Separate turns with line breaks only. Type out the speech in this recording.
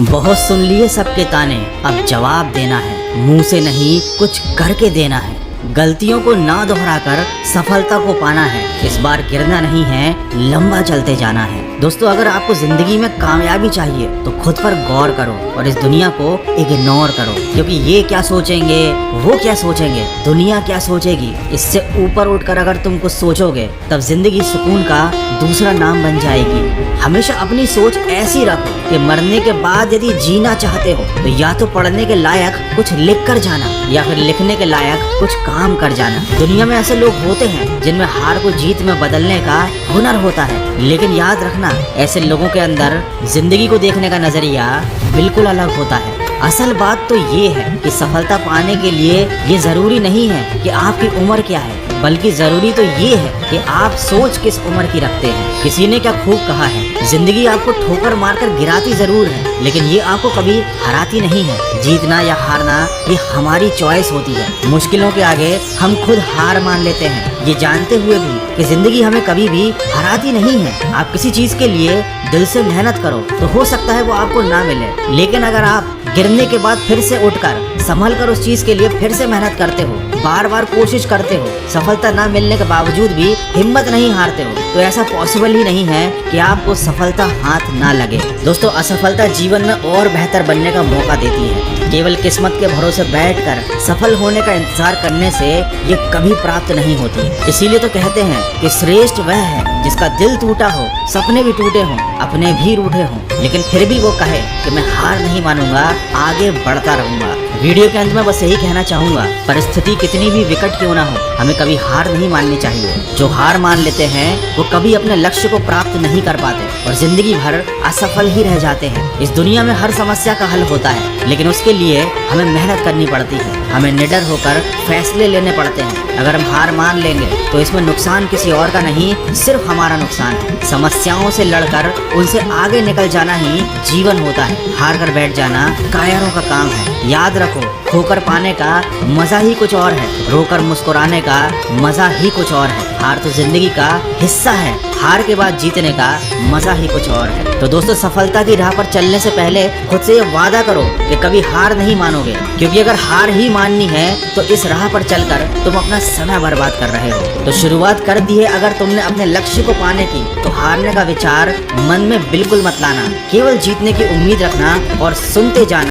बहुत सुन लिए सबके ताने, अब जवाब देना है, मुंह से नहीं कुछ करके देना है। गलतियों को ना दोहराकर सफलता को पाना है। इस बार गिरना नहीं है, लंबा चलते जाना है। दोस्तों, अगर आपको जिंदगी में कामयाबी चाहिए तो खुद पर गौर करो और इस दुनिया को इग्नोर करो, क्योंकि ये क्या सोचेंगे, वो क्या सोचेंगे, दुनिया क्या सोचेगी, इससे ऊपर उठकर अगर तुम कुछ सोचोगे तब जिंदगी सुकून का दूसरा नाम बन जाएगी। हमेशा अपनी सोच ऐसी रखो कि मरने के बाद यदि जीना चाहते हो तो या तो पढ़ने के लायक कुछ लिख कर जाना या फिर लिखने के लायक कुछ काम कर जाना। दुनिया में ऐसे लोग होते हैं जिनमें हार को जीत में बदलने का हुनर होता है, लेकिन याद रखना ऐसे लोगों के अंदर जिंदगी को देखने का नजरिया बिल्कुल अलग होता है। असल बात तो ये है कि सफलता पाने के लिए ये जरूरी नहीं है कि आपकी उम्र क्या है, बल्कि जरूरी तो ये है कि आप सोच किस उम्र की रखते हैं। किसी ने क्या खूब कहा है, जिंदगी आपको ठोकर मारकर गिराती जरूर है, लेकिन ये आपको कभी हराती नहीं है। जीतना या हारना ये हमारी चॉइस होती है। मुश्किलों के आगे हम खुद हार मान लेते हैं, ये जानते हुए भी कि जिंदगी हमें कभी भी हराती नहीं है। आप किसी चीज के लिए दिल से मेहनत करो तो हो सकता है वो आपको ना मिले, लेकिन अगर आप गिरने के बाद फिर से उठकर संभल कर उस चीज के लिए फिर से मेहनत करते हो, बार बार कोशिश करते हो, सफलता ना मिलने के बावजूद भी हिम्मत नहीं हारते हो, तो ऐसा पॉसिबल ही नहीं है कि आपको सफलता हाथ ना लगे। दोस्तों, असफलता जीवन में और बेहतर बनने का मौका देती है। केवल किस्मत के भरोसे बैठकर सफल होने का इंतजार करने से ये कभी प्राप्त नहीं होती। इसीलिए तो कहते हैं कि श्रेष्ठ वह है जिसका दिल टूटा हो, सपने भी टूटे हों, अपने भी रूठे हों, लेकिन फिर भी वो कहे कि मैं हार नहीं मानूंगा, आगे बढ़ता रहूंगा। वीडियो के अंत में बस यही कहना चाहूंगा, परिस्थिति कितनी भी विकट क्यों ना हो, हमें कभी हार नहीं माननी चाहिए। जो हार मान लेते हैं वो कभी अपने लक्ष्य को प्राप्त नहीं कर पाते और जिंदगी भर असफल ही रह जाते हैं। इस दुनिया में हर समस्या का हल होता है, लेकिन उसके लिए हमें मेहनत करनी पड़ती है, हमें निडर होकर फैसले लेने पड़ते हैं। अगर हम हार मान लेंगे तो इसमें नुकसान किसी और का नहीं, सिर्फ हमारा नुकसान है। समस्याओं से लड़कर उनसे आगे निकल जाना ही जीवन होता है। हार कर बैठ जाना कायरों का काम है। याद रखो, खोकर पाने का मजा ही कुछ और है, रोकर मुस्कुराने का मजा ही कुछ और है। हार तो जिंदगी का हिस्सा है, हार के बाद जीतने का मजा ही कुछ और है। तो दोस्तों, सफलता की राह पर चलने से पहले खुद से ये वादा करो कि कभी हार नहीं मानोगे, क्योंकि अगर हार ही माननी है तो इस राह पर चलकर तुम अपना समय बर्बाद कर रहे हो। तो शुरुआत कर दी है अगर तुमने अपने लक्ष्य को पाने की, तो हारने का विचार मन में बिल्कुल मत लाना। केवल जीतने की उम्मीद रखना और सुनते जाना।